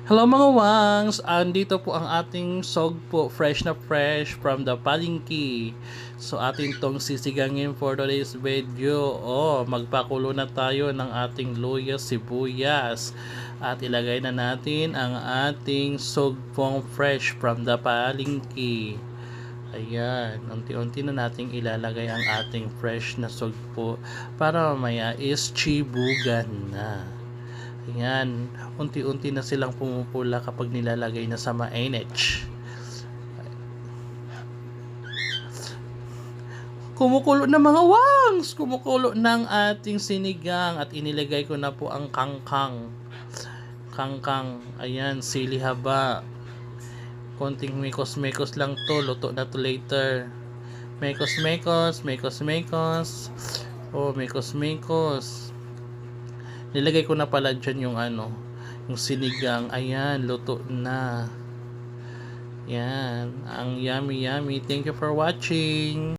Hello mga wangs! Andito po ang ating sogpo, fresh na fresh from the palengke. So atin tong sisigangin for today's video. Magpakulo na tayo ng ating luya, sibuyas. At ilagay na natin ang ating sogpong fresh from the palengke. Ayan, unti-unti na nating ilalagay ang ating fresh na sogpo para mamaya is chibugan na. Ayan, unti-unti na silang pumupula kapag nilalagay na sa mainit. Kumukulo na mga wangs! Kumukulo ng ating sinigang at inilagay ko na po ang kangkang. Kangkang, ayan, sili haba. Konting mekos-mekos lang to, luto na to later. Mekos-mekos, mekos-mekos. Mekos-mekos. Nilagay ko na pala dyan yung yung sinigang. Ayan, luto na. Yan, ang yummy yummy. Thank you for watching.